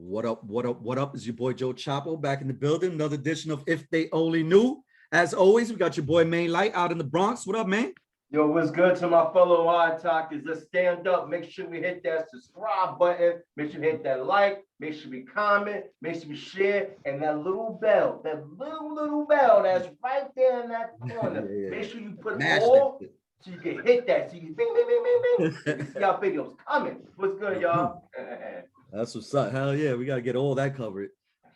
What up? What up? What up? Is your boy Joe Chapo back in the building? Another edition of If They Only Knew. As always, we got your boy Main Light out in the Bronx. What up, man? Yo, what's good to my fellow Hard Talkers? Let's stand up. Make sure we hit that subscribe button. Make sure we hit that like. Make sure we comment. Make sure we share. And that little bell, that little bell that's right there in that corner. Yeah. Make sure you put Mash all that. so you can hit that. So you can bing, bing, bing, bing, bing. You see our videos coming. What's good, y'all? That's what's up. Hell yeah, we got to get all that covered.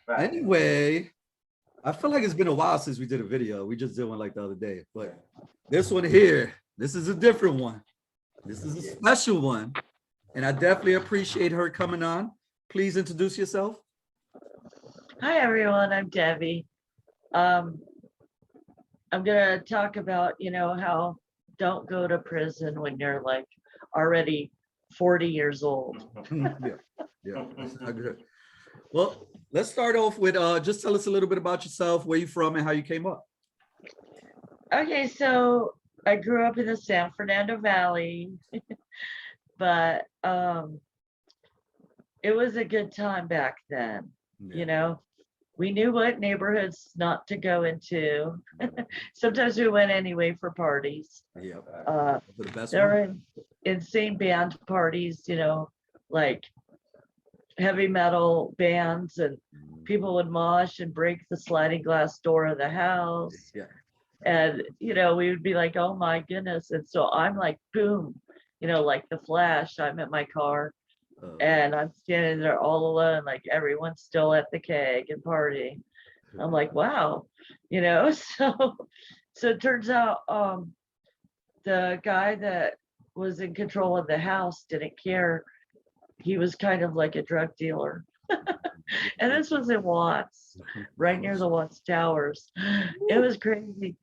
Right. Anyway, I feel like it's been a while since we did a video. We just did one like the other day. But this one here, this is a different one. This is a special one. And I definitely appreciate her coming on. Please introduce yourself. Hi everyone, I'm Debbie. I'm gonna talk about, how don't go to prison when you're like already 40 years old. Yeah, that's not good. Well, let's start off with just tell us a little bit about yourself, where you from and how you came up. Okay, so I grew up in the San Fernando Valley, but it was a good time back then. We knew what neighborhoods not to go into. Sometimes we went anyway for parties. Yeah. For the best There one. were insane band parties, like heavy metal bands, and people would mosh and break the sliding glass door of the house. Yeah. And, we would be like, oh my goodness. And so I'm like, boom, like the Flash, I'm at my car and I'm standing there all alone, like everyone's still at the keg and partying. I'm like, wow, so it turns out the guy that was in control of the house didn't care. He was kind of like a drug dealer. And this was in Watts, right near the Watts Towers. It was crazy.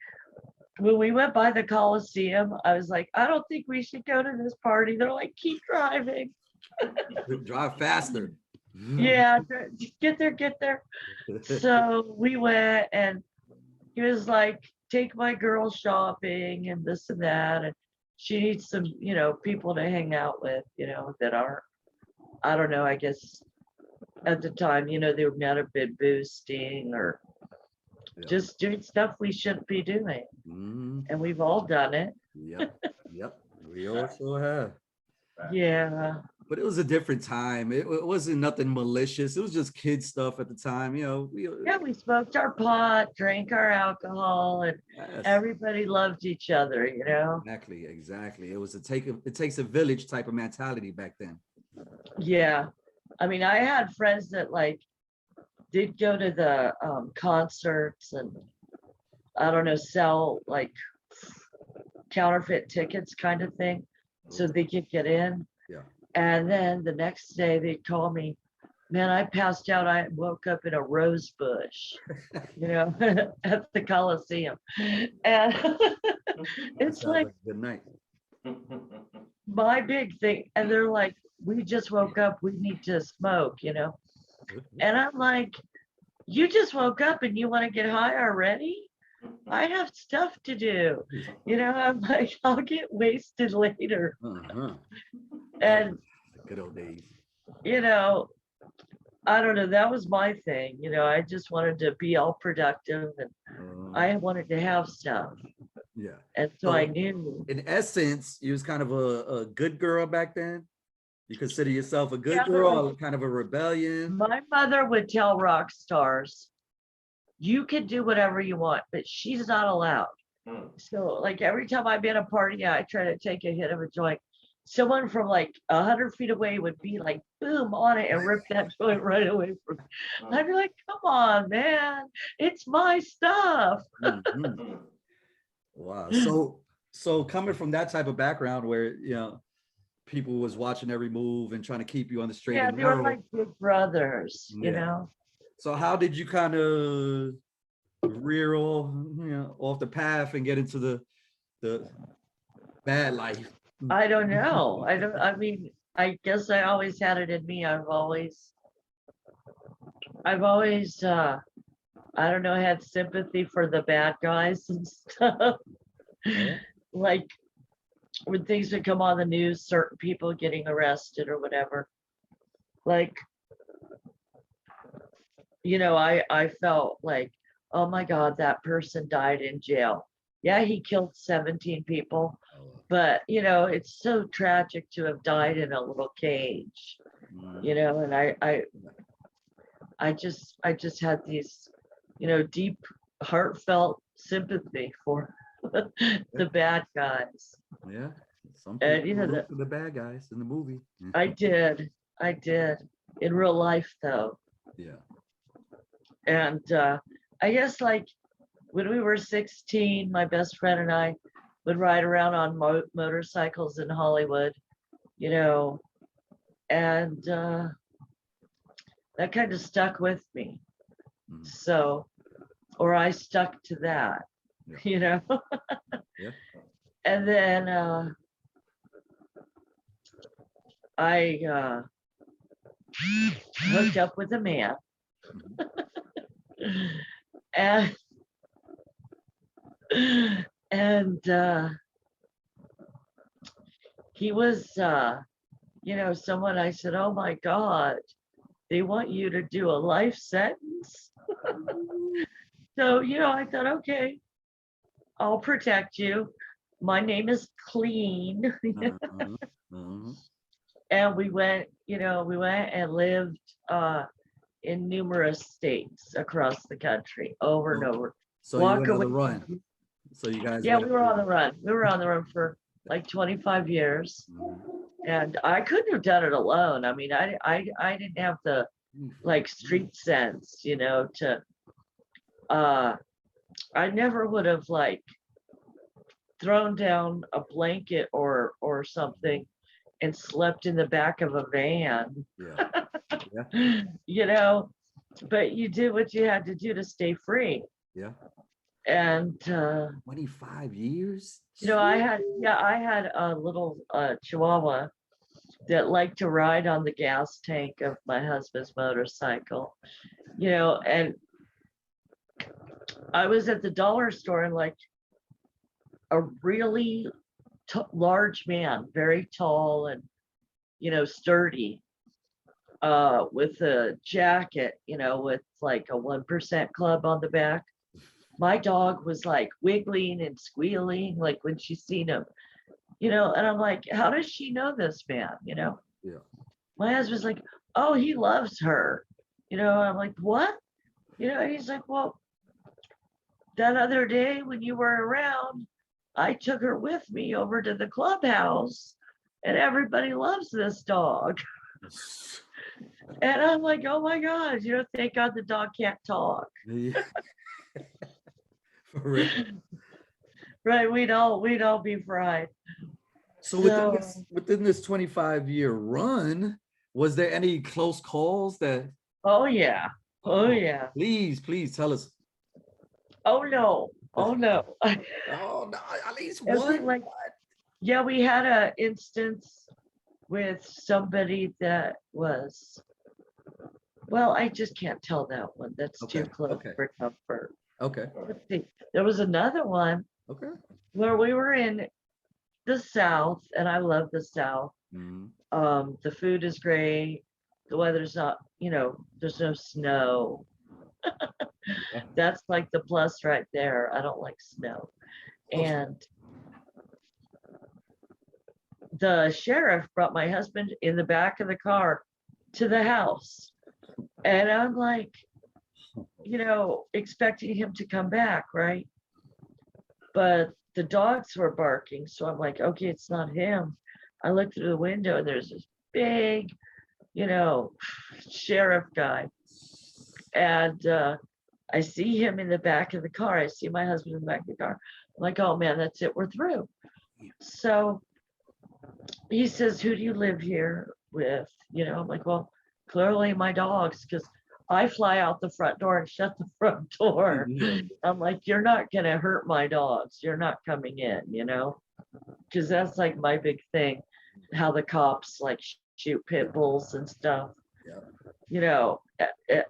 When we went by the Coliseum, I was like, I don't think we should go to this party. They're like, keep driving. Drive faster. Yeah, get there. So we went, and he was like, take my girl shopping and this and that. And she needs some, people to hang out with, that are, I don't know, I guess at the time, they would not have been boosting or just doing stuff we shouldn't be doing. And we've all done it. Yep. We also have. Yeah. But it was a different time. It wasn't nothing malicious. It was just kid stuff at the time. We smoked our pot, drank our alcohol, and everybody loved each other, Exactly. It takes a village type of mentality back then. Yeah. I mean, I had friends that like did go to the concerts and I don't know, sell like counterfeit tickets kind of thing so they could get in. Yeah. And then the next day they'd call me, man, I passed out. I woke up in a rose bush, at the Coliseum. And it's like a good night. my big thing. And they're like, we just woke up, we need to smoke, And I'm like, you just woke up and you want to get high already? I have stuff to do. I'm like, I'll get wasted later. And good old days. I don't know, that was my thing. I just wanted to be all productive and I wanted to have stuff. Yeah. And so I knew. In essence, you was kind of a good girl back then. You consider yourself a good girl, kind of a rebellion? My mother would tell rock stars, you can do whatever you want, but she's not allowed. So like every time I'd be at a party, I try to take a hit of a joint. Someone from like 100 feet away would be like, boom, on it and rip that joint right away from me. I'd be like, come on, man, it's my stuff. Wow. So coming from that type of background where, people was watching every move and trying to keep you on the straight and they narrow. were like big brothers, So how did you kind of rear off the path and get into the bad life? I don't know. I mean, I guess I always had it in me. I've always I don't know, had sympathy for the bad guys and stuff. Like when things would come on the news, certain people getting arrested or whatever. Like I felt like, oh my God, that person died in jail. Yeah, he killed 17 people, but it's so tragic to have died in a little cage, and I just had these, deep, heartfelt sympathy for the bad guys. Yeah. Some And people root for the bad guys in the movie. I did in real life though. Yeah. And I guess like when we were 16, my best friend and I would ride around on motorcycles in Hollywood, and that kind of stuck with me. Mhm. So, or I stuck to that, Yeah. Yeah. And then I hooked up with a man, Mhm. and and he was someone. I said, oh my God, they want you to do a life sentence. So I thought, okay, I'll protect you. My name is Clean. Uh-huh. Uh-huh. And we went and lived in numerous states across the country over and over. So you Walk went on away. the run. So you guys Yeah, went we were on the run. We were on the run for like 25 years. Mhm. And I couldn't have done it alone. I mean, I didn't have the like street sense, to I never would have like thrown down a blanket or something and slept in the back of a van. Yeah. But you did what you had to do to stay free. Yeah. And 25 years? I had a little chihuahua that liked to ride on the gas tank of my husband's motorcycle, and I was at the dollar store and like a really large man, very tall and sturdy, with a jacket, with like a 1% club on the back. My dog was like wiggling and squealing like when she seen him, and I'm like, how does she know this man? Yeah. My husband's like, oh, he loves her. I'm like, what? And he's like, well, that other day when you were around, I took her with me over to the clubhouse and everybody loves this dog. And I'm like, oh my God, thank God the dog can't talk. Yeah. For real. Right, we'd all be fried. So within this 25-year run, was there any close calls that? Oh yeah. Oh yeah. Please tell us. Oh no. Oh no. Oh no, at least It was one. like, yeah, we had an instance with somebody that was, well, I just can't tell that one. That's too close for comfort. Okay. Let's see. There was another one Okay. where we were in the South, and I love the South. Mhm. The food is great. The weather's not, there's no snow. That's like the plus right there. I don't like snow. And the sheriff brought my husband in the back of the car to the house. And I'm like, expecting him to come back, right? But the dogs were barking. So I'm like, okay, it's not him. I look through the window and there's this big, sheriff guy. And I see him in the back of the car. I see my husband in the back of the car. I'm like, oh man, that's it. We're through. So he says, who do you live here with? I'm like, well, clearly my dogs, because I fly out the front door and shut the front door. I'm like, you're not going to hurt my dogs. You're not coming in, because that's like my big thing, how the cops like shoot pit bulls and stuff. Yeah.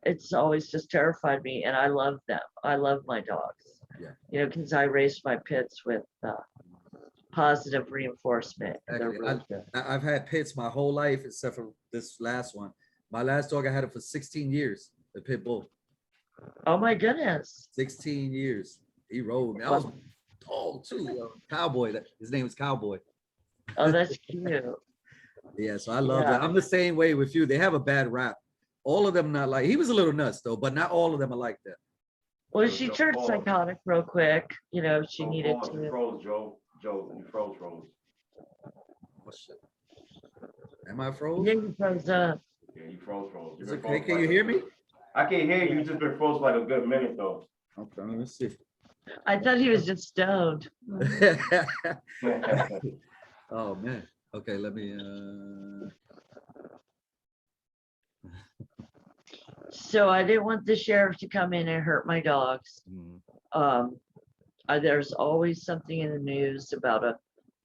It's always just terrified me, and I love them. I love my dogs. Yeah. Because I raised my pits with positive reinforcement. Exactly. I've had pits my whole life except for this last one. My last dog, I had it for 16 years, the pit bull. Oh my goodness. 16 years. He rode me. I was tall too. Cowboy. His name was Cowboy. Oh, that's cute. Yeah, so I love Yeah. that. I'm the same way with you. They have a bad rap. All of them not like, he was a little nuts though, but not all of them are like that. Well, she turned psychotic real quick. You know, she needed You to. froze, Joe. Joe, you froze. Oh shit. Am I froze? Yeah, you froze up. Yeah, you froze. Is it okay? Can you hear me? I can't hear you. You just been froze for like a good minute though. Okay, let me see. I thought he was just stoned. Oh man. Okay, let me So I didn't want the sheriff to come in and hurt my dogs. There's always something in the news about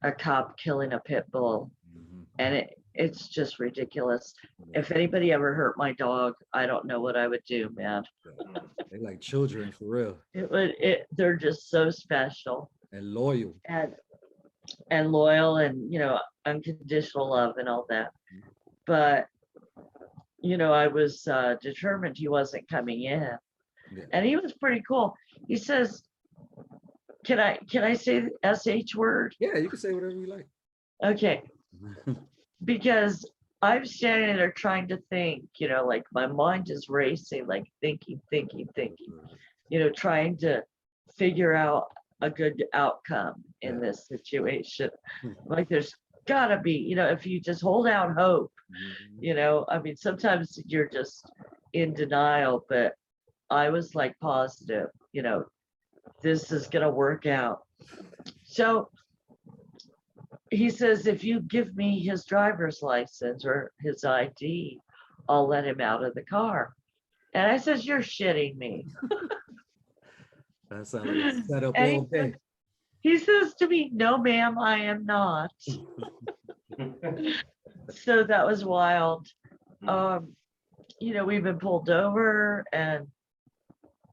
a cop killing a pit bull, and it's just ridiculous. If anybody ever hurt my dog, I don't know what I would do, man. They like children for real. They're just so special And loyal. and loyal, and unconditional love and all that. But I was determined he wasn't coming in, and he was pretty cool. He says, can I say the SH word? Yeah, you can say whatever you like. Okay. Because I'm standing there trying to think, like my mind is racing, like thinking, trying to figure out a good outcome in this situation. Like there's gotta be, if you just hold out hope, I mean, sometimes you're just in denial, but I was like positive, this is gonna work out. So he says, if you give me his driver's license or his ID, I'll let him out of the car. And I says, you're shitting me. That sounds like a setup And all day. he says to me, no, ma'am, I am not. So that was wild. We've been pulled over, and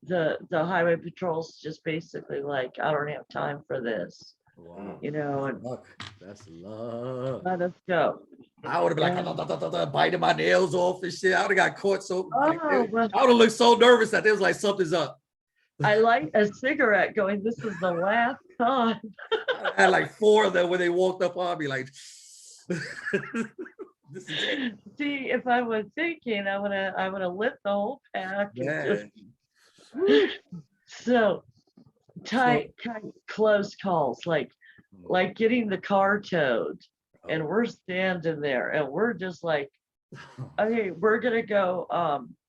the highway patrol's just basically like, I don't have time for this. Wow. And That's love. let us go. I would have been like, biting my nails off and shit. I would have got caught so. Oh, I would have looked so nervous that it was like something's up. I light a cigarette going, this is the last time. I had like 4 of them when they walked up on me, like, this is it. See, if I was thinking, I would have lit the whole pack. Yeah. So tight, close calls, like getting the car towed, and we're standing there, and we're just like, okay, we're gonna go,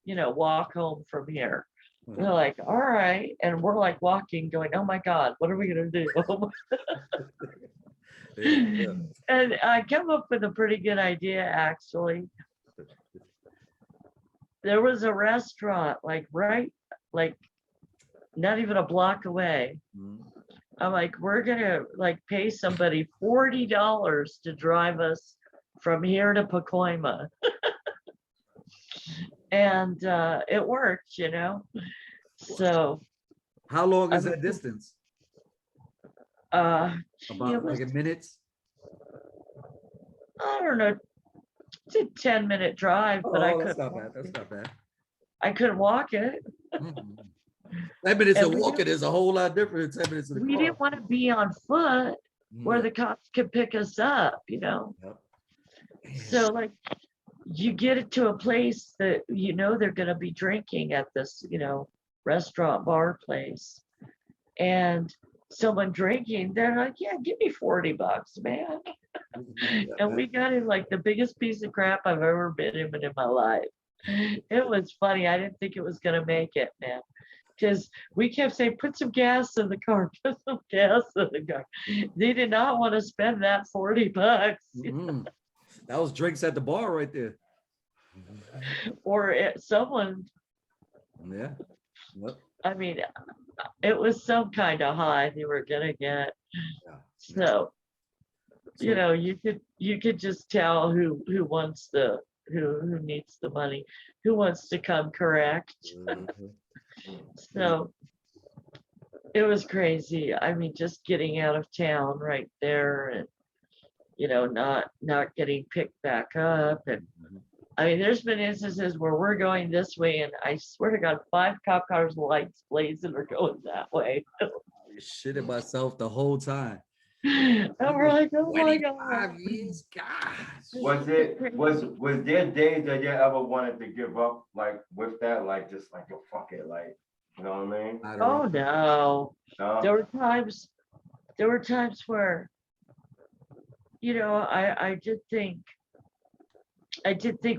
walk home from here. They're like, all right, and we're like walking, going, oh my God, what are we gonna do? Yeah. And I came up with a pretty good idea, actually. There was a restaurant, like not even a block away. I'm like, we're gonna pay somebody $40 to drive us from here to Pacoima. And it worked, So How long is that distance? About like in minutes? I don't know, it's a 10-minute drive, but that's not bad. That's not bad. I couldn't walk it. 10 minutes of And walking is a whole lot different than 10 minutes in the car. We didn't want to be on foot where the cops could pick us up, Yep. So you get it to a place that they're gonna be drinking at this, restaurant bar place. And someone drinking, they're like, yeah, give me $40, man. And we got him like the biggest piece of crap I've ever been in my life. It was funny. I didn't think it was gonna make it, man. Because we kept saying, put some gas in the car, put some gas in the car. They did not want to spend that $40. That was drinks at the bar right there. Or someone. Yeah. Yep. I mean, it was some kind of high they were gonna get. Yeah. So, you could just tell who wants who needs the money, who wants to come correct. So it was crazy. I mean, just getting out of town right there, and not getting picked back up, and I mean, there's been instances where we're going this way, and I swear to God, 5 cop cars lights blazing are going that way. I shitted myself the whole time. And we're like, oh my 25 God. years, gosh. Was there days that you ever wanted to give up, like with that, like just like yo, fuck it, like you know what I mean? I don't Oh know. no. No? There were times where, you know, I did think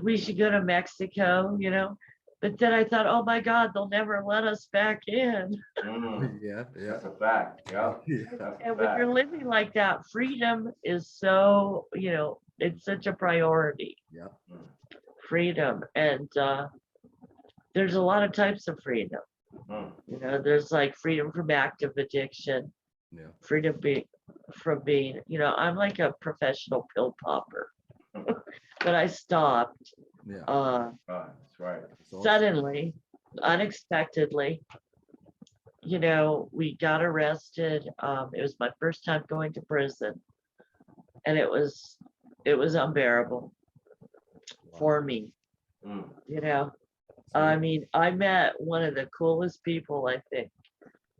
we should go to Mexico, you know, but then I thought, oh my God, they'll never let us back in. Yeah, yeah. That's a fact. Yeah. Yeah. That's a And when you're fact. living like that, freedom is so, you know, it's such a priority. Yeah. Freedom. And there's a lot of types of freedom. Mm. You know, there's like freedom from active addiction, Yeah. freedom from being, you know, I'm like a professional pill popper. But I stopped Yeah. That's right. That's awesome. suddenly, unexpectedly. You know, we got arrested. It was my first time going to prison, and it was unbearable for me. Mm. You know, I mean, I met one of the coolest people, I think.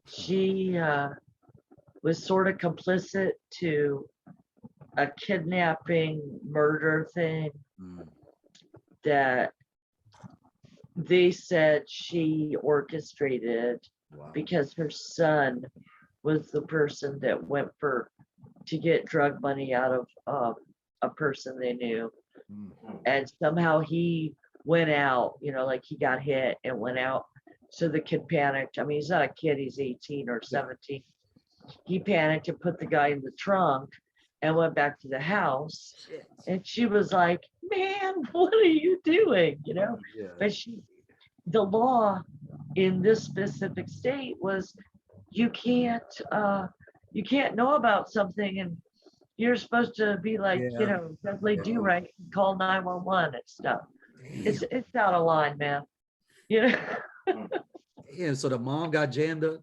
She was sort of complicit to a kidnapping murder thing Mm. that they said she orchestrated Wow. because her son was the person that went to get drug money out of a person they knew. Mm. And somehow he went out, you know, like he got hit and went out. So the kid panicked. I mean, he's not a kid, he's 18 or 17. He panicked and put the guy in the trunk and went back to the house. Shit. And she was like, man, what are you doing? You know, Yeah. but the law in this specific state was you can't know about something, and you're supposed to be like, you Yeah. know, definitely Yeah. do right and call 911 and stuff. Damn. It's out of line, man. You know, Damn. So the mom got jammed up.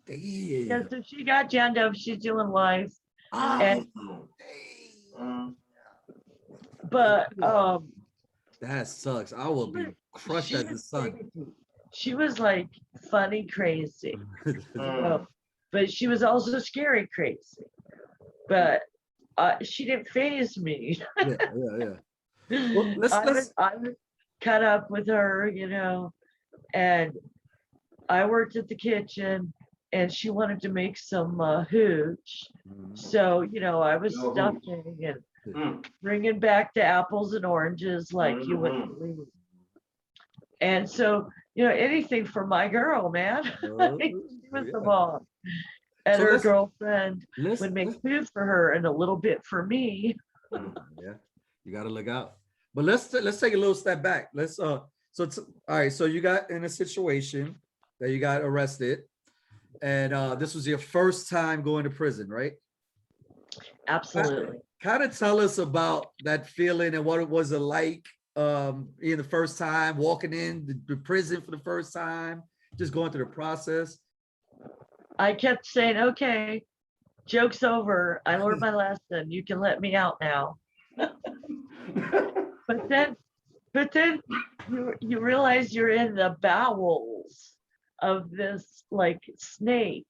yeah, Damn. so she got jammed up, she's doing life. Ah, And Mm. but that sucks. I will be crushed she as the was son. crazy. She was like funny crazy. Mm. But she was also scary crazy. But she didn't faze me. Yeah, yeah, yeah. Well, I was cut up with her, you know, and I worked at the kitchen, and she wanted to make some hooch. Mhm. So, you know, I was Yo, hooch. stuffing and Mm. bringing back the apples and oranges like you wouldn't Mhm. believe. And so, you know, anything for my girl, man. Oh, She was the yeah. bomb. And So her let's- girlfriend Let's, would make food for her and a little bit for me. yeah, you got to look out. But let's take a little step back. Let's all right. So you got in a situation that you got arrested, and this was your first time going to prison, right? Absolutely. Kind of tell us about that feeling and what it was like in the first time walking in the prison for the first time, just going through the process. I kept saying, okay, joke's over. I learned my lesson. You can let me out now. But then you realize you're in the bowels of this like snake.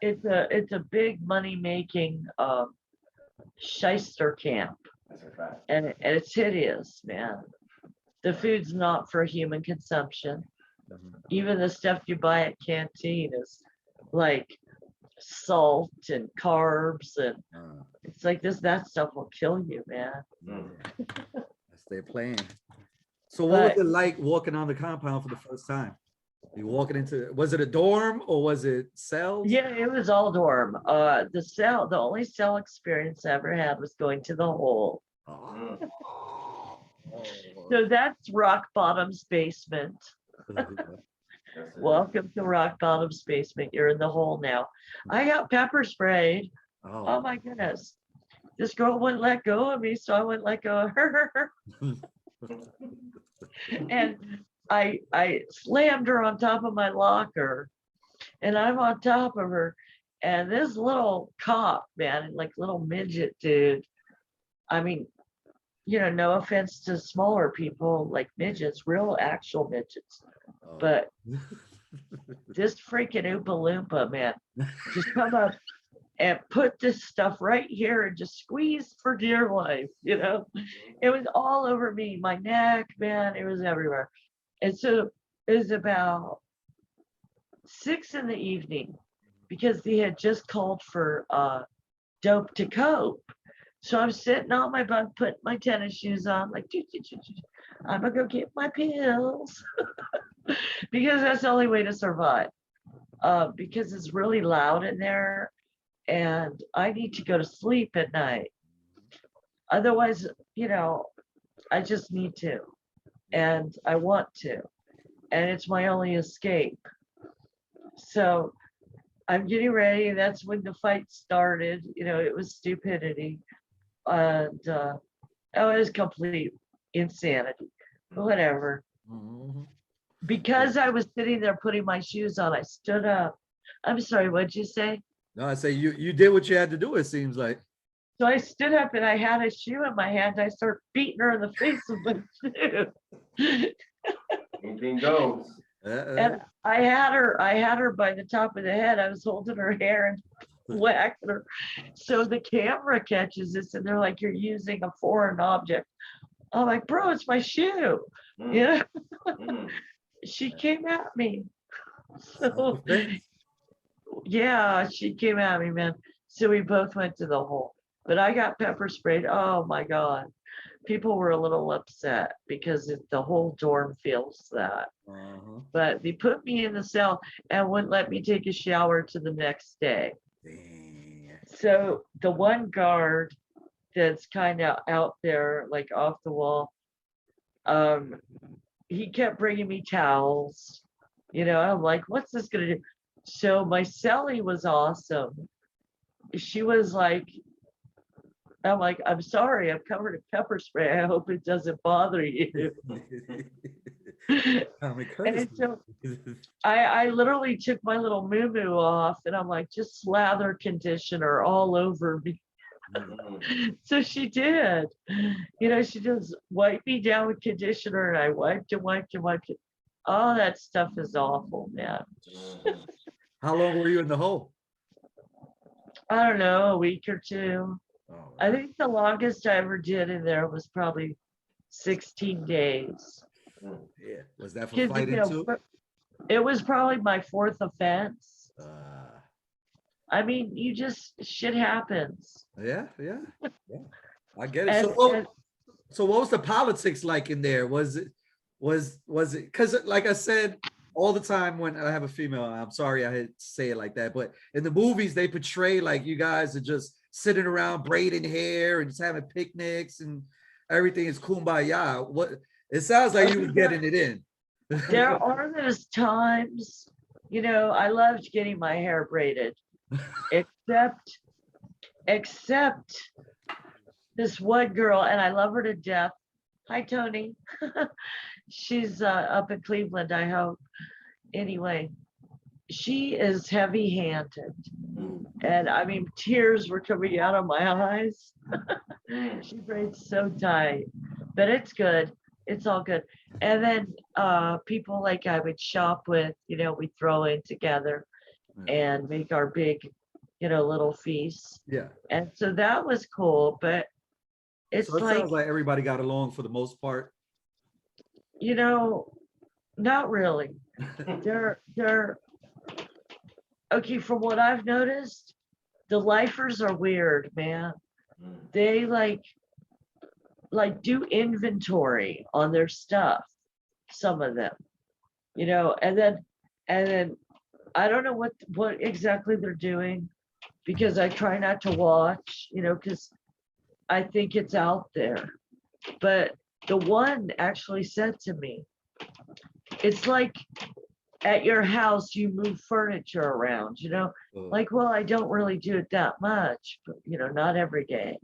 It's a big money making shyster camp, That's a fact. and it's hideous, man. The food's not for human consumption. Even the stuff you buy at canteen is like salt and carbs, and it's like that stuff will kill you, man. Mm. That's their plan. So what was But- it like walking on the compound for the first time? You walking into, was it a dorm or was it cells? Yeah, it was all dorm. The only cell experience I ever had was going to the hole. Oh. So that's Rock Bottom's basement. That's it. Welcome to Rock Bottom's basement. You're in the hole now. I got pepper sprayed. Oh my goodness. This girl wouldn't let go of me, so I wouldn't let go of her. And I slammed her on top of my locker, and I'm on top of her. And this little cop, man, like little midget dude, I mean, no offense to smaller people like midgets, real actual midgets, Oh. but this freaking Oompa Loompa, man, just come up and put this stuff right here and just squeeze for dear life, It was all over me, my neck, man, it was everywhere. And so it was about 6 p.m. because they had just called for dope to cope. So I'm sitting on my bunk, putting my tennis shoes on, like, I'm gonna go get my pills because that's the only way to survive. Because it's really loud in there and I need to go to sleep at night. Otherwise, I just need to and I want to, and it's my only escape. So I'm getting ready. That's when the fight started. It was stupidity. And it was complete insanity. Whatever. Mhm. Because I was sitting there putting my shoes on, I stood up. I'm sorry, what'd you say? No, I say you did what you had to do, it seems like. So I stood up and I had a shoe in my hand. I started beating her in the face with my shoe. Anything goes. And I had her by the top of the head. I was holding her hair and whacking her. So the camera catches this and they're like, you're using a foreign object. I'm like, bro, it's my shoe. She came at me. So yeah, she came at me, man. So we both went to the hole. But I got pepper sprayed. Oh my God. People were a little upset because the whole dorm feels that. But they put me in the cell and wouldn't let me take a shower to the next day. So the one guard that's kind of out there, like off the wall, he kept bringing me towels. I'm like, what's this gonna do? So my cellie was awesome. She was like, I'm like, I'm sorry, I'm covered in pepper spray. I hope it doesn't bother you. And so I literally took my little moo-moo off and I'm like, just slather conditioner all over me. So she did. She just wiped me down with conditioner and I wiped it. Oh, that stuff is awful, man. How long were you in the hole? I don't know, a week or two. Oh, I think the longest I ever did in there was probably 16 days. yeah. Was that for Because fighting too? it was probably my 4th offense. I mean, shit happens. Yeah. I get it. So what was the politics like in there? Was it because like I said all the time when I have a female, I'm sorry I had to say it like that, but in the movies they portray like you guys are just sitting around braiding hair and just having picnics and everything is kumbaya. What it sounds like you was getting it in. There are those times, I loved getting my hair braided, except this one girl, and I love her to death. Hi, Tony. She's up in Cleveland, I hope. Anyway, she is heavy-handed. And I mean, tears were coming out of my eyes. She braids so tight, but it's good. It's all good. And then people like I would shop with, we throw in together and make our big, little feasts. Yeah. And so that was cool, but it's so it sounds like everybody got along for the most part. Not really. They're okay, from what I've noticed, the lifers are weird, man. They like do inventory on their stuff, some of them, and then I don't know what exactly they're doing because I try not to watch, because I think it's out there. But the one actually said to me, it's like at your house, you move furniture around, like, well, I don't really do it that much, but, not every day,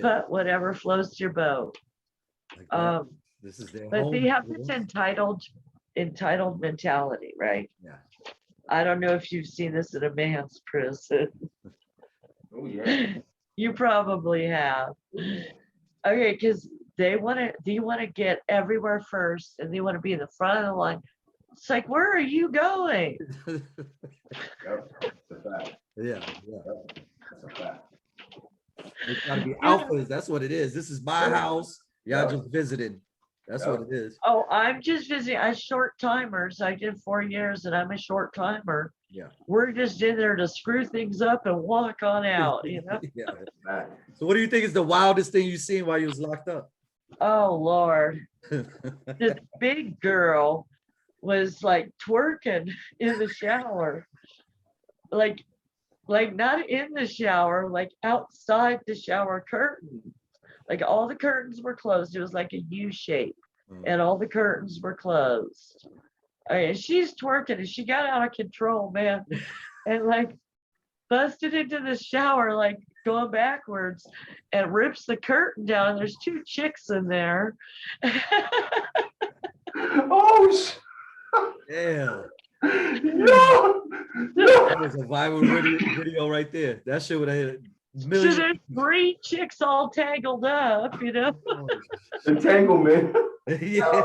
but whatever floats your boat. Like this is their but home. they have this entitled mentality, right? Yeah. I don't know if you've seen this in a man's prison. Oh, yeah. You probably have. Okay, because they want to, you want to get everywhere first and they want to be in the front of the line. It's like, where are you going? Yep, that's a fact. Yeah. Yep, that's a fact. They try to be Yeah. alphas. That's what it is. This is my house. Y'all just visited. That's what it is. Oh, I'm just visiting. I'm short timers. I did 4 years and I'm a short timer. Yeah. We're just in there to screw things up and walk on out, you know? Yeah. Fact. So what do you think is the wildest thing you've seen while you was locked up? Oh, Lord. This big girl was like twerking in the shower. Like not in the shower, like outside the shower curtain. Like all the curtains were closed. It was like a U shape and all the curtains were closed. And she's twerking and she got out of control, man. And like busted into the shower, like going backwards and rips the curtain down. There's 2 chicks in there. Oh, Yeah. no, That was a viral video right there. That shit would have hit So millions. there's 3 chicks all tangled up, you know? entanglement. Yeah.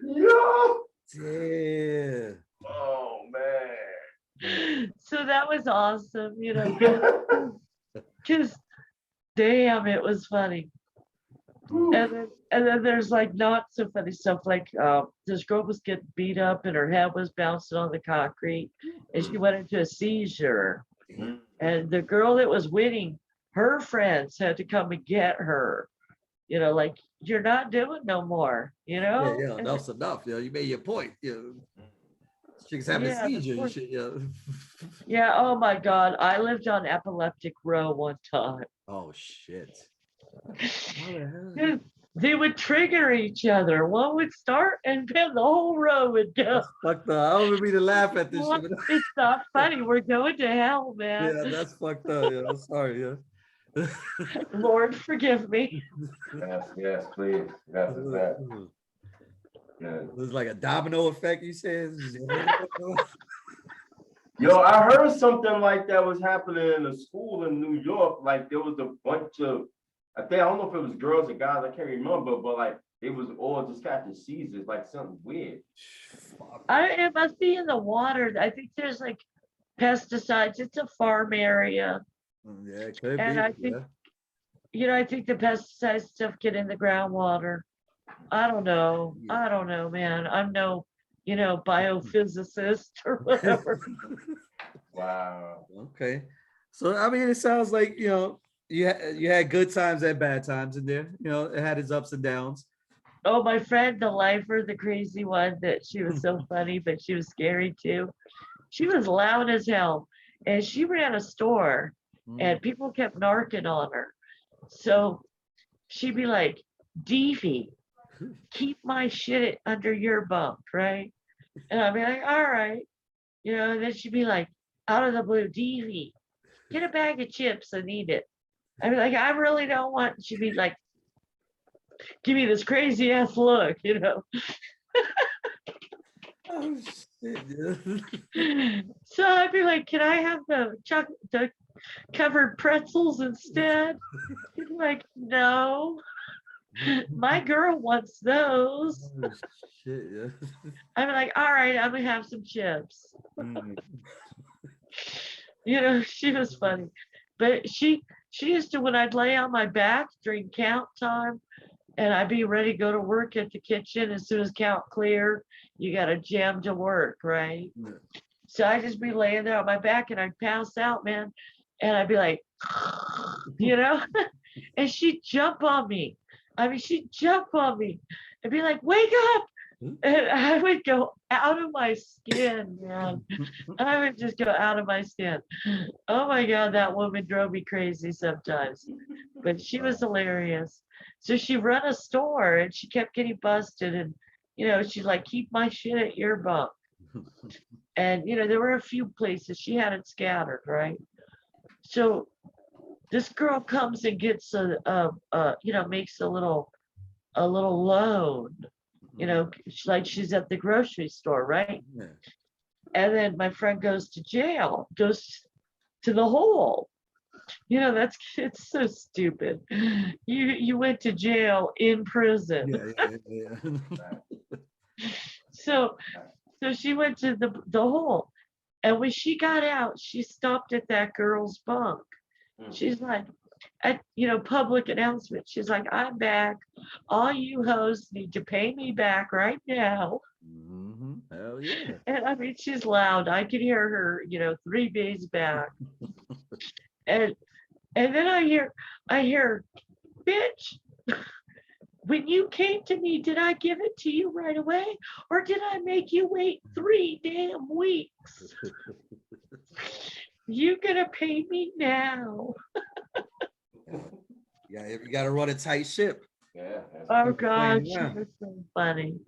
Yo. Yeah. Oh man. So that was awesome, you know, because damn, it was funny. And then there's like not so funny stuff like this girl was getting beat up and her head was bouncing on the concrete and she went into a seizure. And the girl that was winning, her friends had to come and get her. You know, like, you're not doing no more, you know? Yeah, enough's enough. You made your point. Chicks having a seizure. You should, Yeah, oh my God. I lived on epileptic row one time. Oh shit. They would trigger each other. One would start and then the whole row would go. That's fucked up. I don't even mean to laugh at this shit. It's not funny. We're going to hell, man. Yeah, that's fucked up. Yeah, I'm sorry. Yeah. Lord, forgive me. Yes, please. Yes, it's that. Yeah. It was like a domino effect, you said? Yo, I heard something like that was happening in a school in New York. Like there was a bunch of, I don't know if it was girls or guys, I can't remember, but like it was all just catching seizures, like something weird. It must be in the water. I think there's like pesticides. It's a farm area. Yeah, it could And be. I think, you know, I think the pesticide stuff get in the groundwater. I don't know. I don't know, man. I'm no, you know, biophysicist or whatever. Wow. Okay. So, I mean, it sounds like, you had good times and bad times in there. It had its ups and downs. Oh, my friend, the lifer, the crazy one, that she was so funny, but she was scary too. She was loud as hell. And she ran a store and people kept narking on her. So she'd be like, Deefy, keep my shit under your bunk, right? And I'd be like, all right. And then she'd be like, out of the blue, Deefy, get a bag of chips and eat it. I'd be like, I really don't want. She'd be like, give me this crazy ass look, Oh, shit. So I'd be like, can I have the covered pretzels instead? She'd be like, no, my girl wants those. Oh, shit, yeah. I'd be like, all right, I'm gonna have some chips. She was funny, but she used to, when I'd lay on my back during count time and I'd be ready to go to work at the kitchen, as soon as count clear, you got to jam to work, right? Yeah. So I'd just be laying there on my back and I'd pass out, man. And I'd be like, and she'd jump on me. I mean, she'd jump on me and be like, wake up. And I would go out of my skin, man. I would just go out of my skin. Oh my God, that woman drove me crazy sometimes. But she was hilarious. So she ran a store and she kept getting busted. And, she's like, keep my shit at your bunk. And, there were a few places she had it scattered, right? So this girl comes and gets makes a little loan. She's at the grocery store, right? Yeah. And then my friend goes to jail, goes to the hole. it's so stupid. You went to jail in prison. Yeah. So she went to the hole. And when she got out, she stopped at that girl's bunk. She's like, at public announcement. She's like, I'm back. All you hoes need to pay me back right now. Hell yeah. And I mean, she's loud. I could hear her, 3 days back. And then I hear, bitch, when you came to me, did I give it to you right away? Or did I make you wait 3 damn weeks? You gonna pay me now? Yeah, you gotta run a tight ship. Yeah. Oh God, she Yeah. was so funny.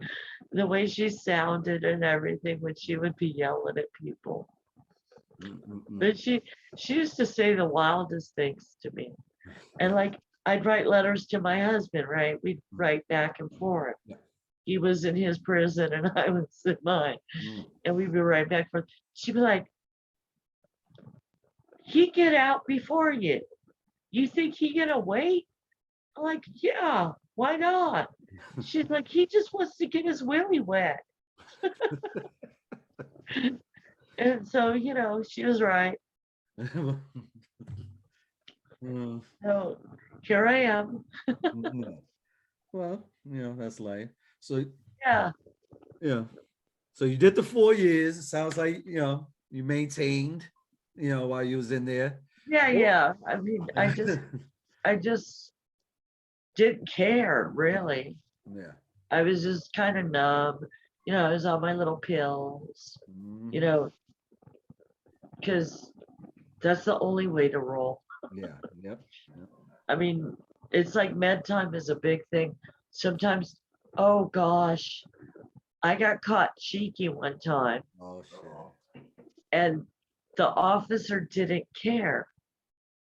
The way she sounded and everything when she would be yelling at people. But she used to say the wildest things to me. And like I'd write letters to my husband, right? We'd write back and forth. Yeah. He was in his prison and I was in mine. And we'd be right back and forth. She'd be like, he get out before you. You think he gonna wait? I'm like, yeah, why not? She's like, he just wants to get his willy wet. And so, she was right. So here I am. Well, that's life. So Yeah. yeah. So you did the 4 years. It sounds like you maintained, while you was in there. Yeah. I mean, I just didn't care really. Yeah. I was just kind of numb. I was on my little pills, because that's the only way to roll. Yeah. Yep. I mean, it's like med time is a big thing. Sometimes, oh gosh, I got caught cheeky one time Oh shit. and the officer didn't care.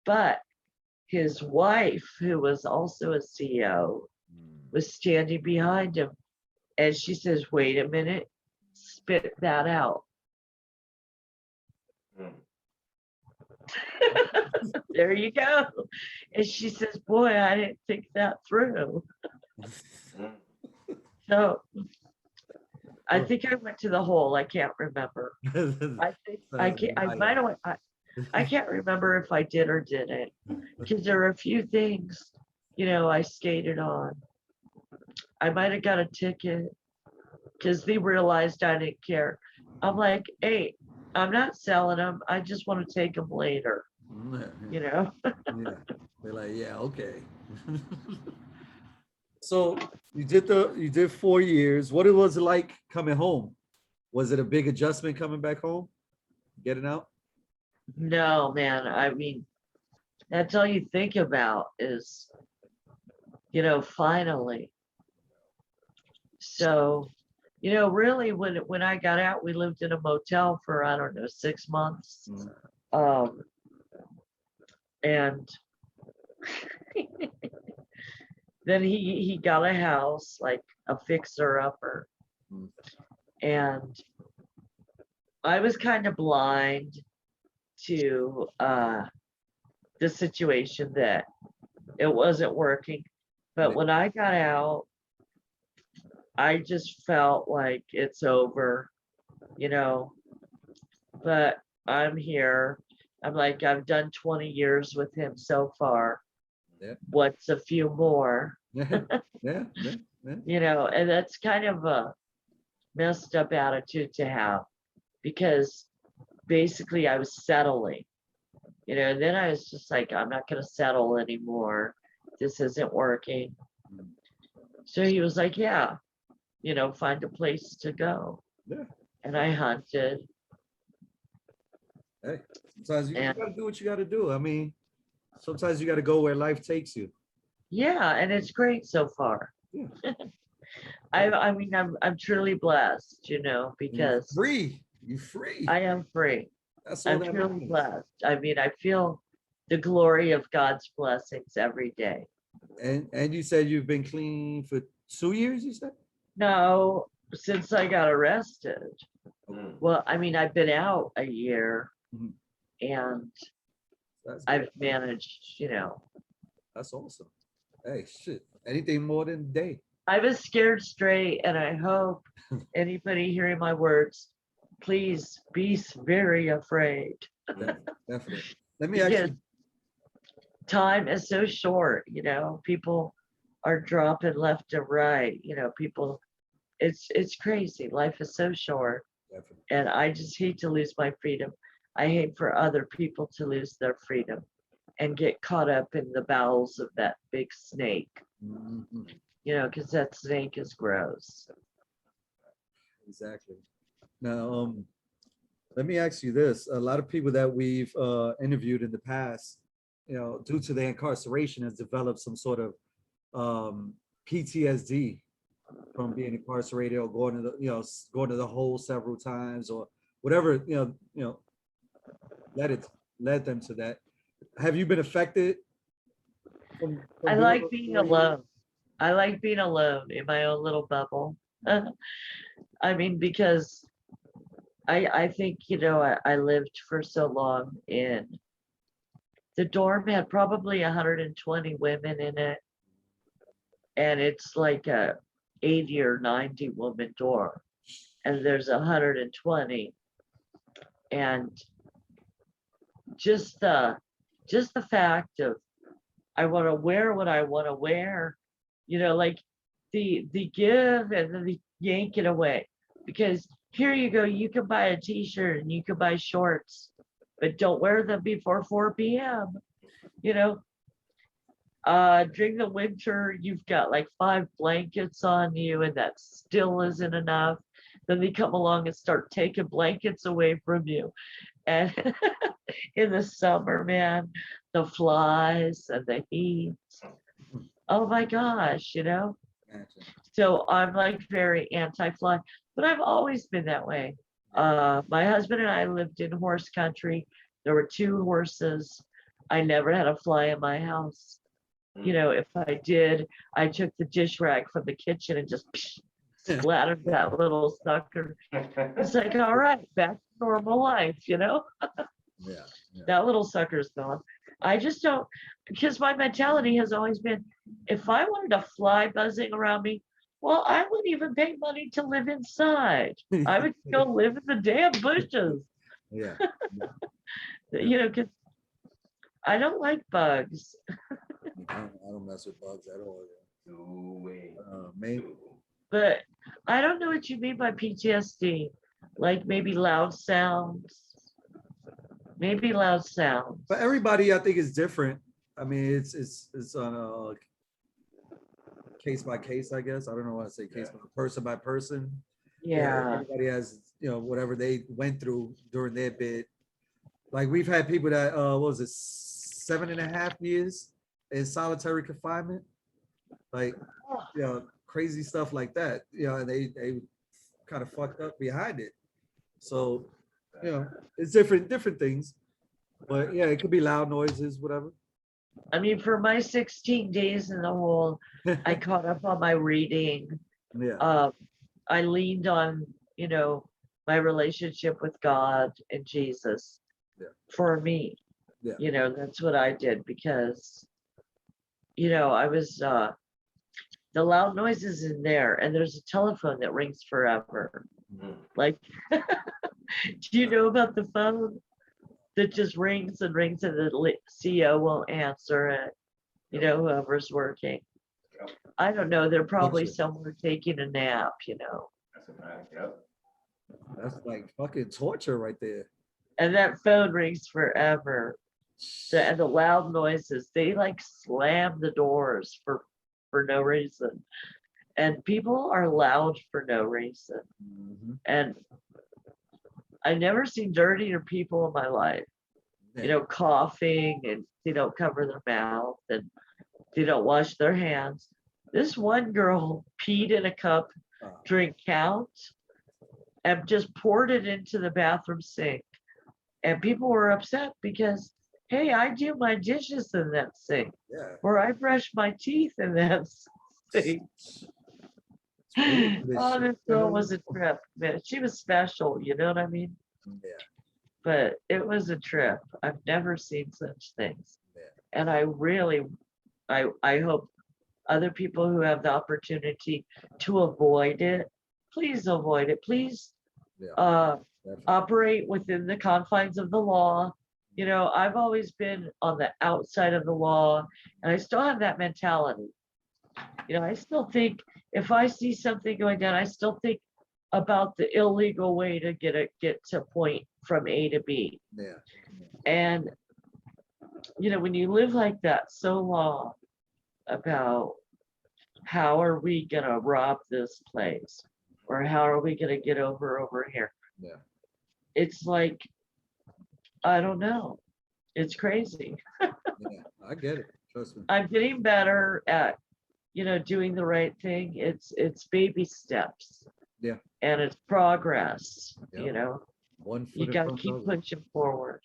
But his wife, who was also a CO, was standing behind him. And she says, wait a minute, spit that out. There you go. And she says, boy, I didn't think that through. So I think I went to the hole. I can't remember. I think I can't remember if I did or didn't, because there were a few things, I skated on. I might have got a ticket because they realized I didn't care. I'm like, hey, I'm not selling them. I just want to take them later. Yeah. They're like, yeah, okay. So you did 4 years. What was it like coming home? Was it a big adjustment coming back home? Getting out? No, man. I mean, that's all you think about is, finally. So, really when I got out, we lived in a motel for, I don't know, 6 months. And then he got a house, like a fixer-upper. And I was kind of blind to the situation that it wasn't working. But when I got out, I just felt like it's over, but I'm here. I'm like, I've done 20 years with him so far. Yeah. What's a few more? Yeah. And that's kind of a messed up attitude to have, because basically I was settling, and then I was just like, I'm not going to settle anymore. This isn't working. So he was like, yeah, find a place to go. Yeah. And I hunted. Hey, sometimes you gotta do what you gotta do. I mean, sometimes you gotta go where life takes you. Yeah, and it's great so far. Yeah. I mean, I'm truly blessed, because You're free. I am free. That's all I'm that truly matters. blessed. I mean, I feel the glory of God's blessings every day. And you said you've been clean for 2 years, you said? No, since I got arrested. Well, I mean, I've been out a year, and That's I've good. managed, That's awesome. Hey, shit. Anything more than a day. I was scared straight, and I hope anybody hearing my words, please be very afraid, Mm. Definitely. Let me because actually. time is so short, people are dropping left and right, people, it's crazy. Life is so short, Definitely. and I just hate to lose my freedom. I hate for other people to lose their freedom and get caught up in the bowels of that big snake, Mhm. because that snake is gross. Exactly. Now, let me ask you this. A lot of people that we've interviewed in the past, due to their incarceration, has developed some sort of PTSD from being incarcerated or going to going to the hole several times or whatever, led it led them to that. Have you been affected I from doing like those being 4 years? alone. I like being alone in my own little bubble. I mean, because I think, I lived for so long in the dorm had probably 120 women in it, and it's like a 80 or 90 woman dorm, and there's 120, and just the just the fact of I want to wear what I want to wear, like the give and then the yank it away. Because here you go, you can buy a t-shirt and you can buy shorts, but don't wear them before 4 p.m. You know, during the winter, you've got like 5 blankets on you, and that still isn't enough. Then they come along and start taking blankets away from you. And in the summer, man, the flies and the heat. Oh my gosh, Gotcha. So I'm like very anti-fly, but I've always been that way. My husband and I lived in horse country. There were 2 horses. I never had a fly in my house. If I did, I took the dish rag from the kitchen and just splattered that little sucker. It's like, all right, back to normal life, Yeah. Yeah. that little sucker's gone. I just don't, because my mentality has always been, if I wanted a fly buzzing around me, well, I wouldn't even pay money to live inside. I would go live in the damn bushes, Yeah. because I don't like bugs. I don't mess with bugs at all. No way. Maybe. But I don't know what you mean by PTSD. Like maybe loud sounds. Maybe loud sounds. But everybody, I think, is different. I mean, it's on a case by case, I guess. I don't know why I say case by person. Yeah. Everybody has, whatever they went through during their bid. Like we've had people that what was it, 7.5 years in solitary confinement, like crazy stuff like that. And they kind of fucked up behind it. So it's different things. But yeah, it could be loud noises, whatever. I mean, for my 16 days in the hole, I caught up on my reading. Yeah. I leaned on, my relationship with God and Jesus for me. Yeah. That's what I did because, I was, the loud noises in there, and there's a telephone that rings forever. Like, do you know about the phone that just rings and rings and the CO won't answer it? Whoever's working. I don't know. They're probably somewhere taking a nap, That's a fact, yep. That's like fucking torture right there. And that phone rings forever. And the loud noises, they like slam the doors for no reason. And people are loud for no reason. Mm-hmm. And I never seen dirtier people in my life. Coughing, and they don't cover their mouth, and they don't wash their hands. This one girl peed in a cup during count and just poured it into the bathroom sink. And people were upset because, hey, I do my dishes in that sink, or I brush my teeth in that sink. Oh, this girl was a trip, man. She was special, you know what I mean? Yeah. but it was a trip. I've never seen such things. Yeah. And I really, I hope other people who have the opportunity to avoid it, please avoid it. Please Yeah, definitely. operate within the confines of the law. You know, I've always been on the outside of the law, and I still have that mentality. You know, I still think if I see something going down, I still think about the illegal way to get to point from A to B. Yeah. And you know, when you live like that so long about how are we gonna rob this place, or how are we gonna get over here? Yeah. It's like, I don't know. It's crazy. Yeah. I get it. Trust me. I'm getting better at, you know, doing the right thing. It's baby steps. Yeah. And it's progress, Yep. you know. One foot You in gotta front of keep the other. pushing forward.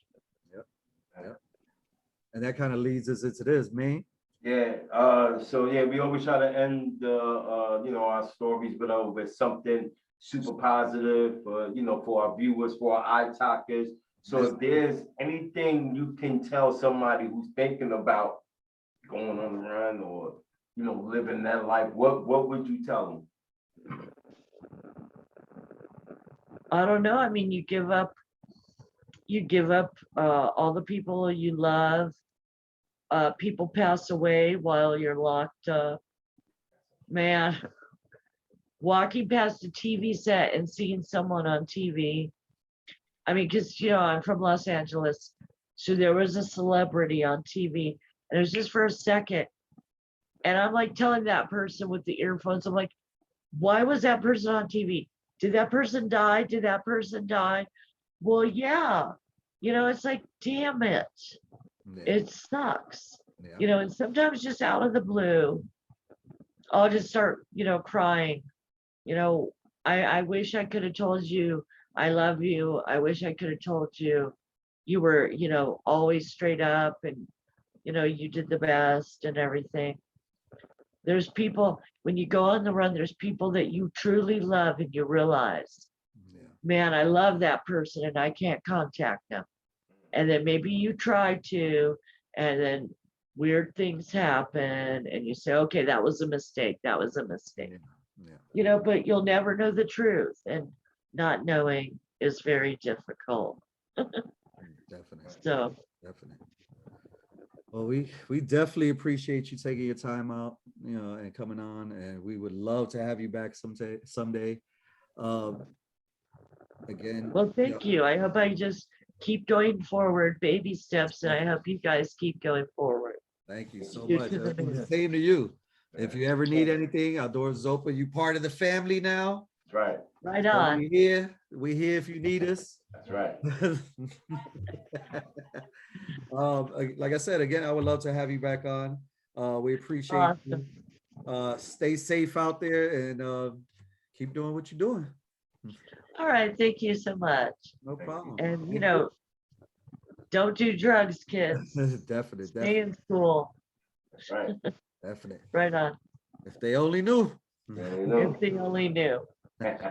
And that kind of leads us into this, man. Yeah, so yeah, we always try to end the, you know, our stories with something super positive, you know, for our viewers, for our eye talkers. So if there's anything you can tell somebody who's thinking about going on the run or, you know, living that life, what would you tell them? I don't know. I mean, you give up all the people you love. People pass away while you're locked up. Man, walking past a TV set and seeing someone on TV. I mean, because, you know, I'm from Los Angeles. So there was a celebrity on TV, and it was just for a second. And I'm like telling that person with the earphones, I'm like, why was that person on TV? Did that person die? Did that person die? Well, yeah. You know, it's like, damn it. Yeah. It sucks. Yeah. You know, and sometimes just out of the blue, I'll just start, you know, crying. You know, I wish I could have told you I love you. I wish I could have told you you were, you know, always straight up and, you know, you did the best and everything. There's people, when you go on the run, there's people that you truly love and you realize, Yeah. man, I love that person and I can't contact them. And then maybe you try to, and then weird things happen and you say, okay, that was a mistake. That was a mistake. Yeah. You know, but you'll never know the truth. And not knowing is very difficult. Definitely. So, Definitely. Well, we definitely appreciate you taking your time out, you know, and coming on, and we would love to have you back someday. Again, well, thank you. I hope I just keep going forward, baby steps, and I Yeah. hope you guys keep going forward. thank you so You much. to the And moon. same to you. If you ever need anything, our doors is open. You part of the family now. That's right. Right So on. we here. We here if you need us. That's right. Like I said, again, I would love to have you back on. We appreciate you. Stay safe out there and keep doing what you're doing. All right. Thank you so much. No problem. And, you know, don't do drugs, kids. Definitely, Stay in school. That's right. definitely. Right on. If they only knew. There you If they only knew. go.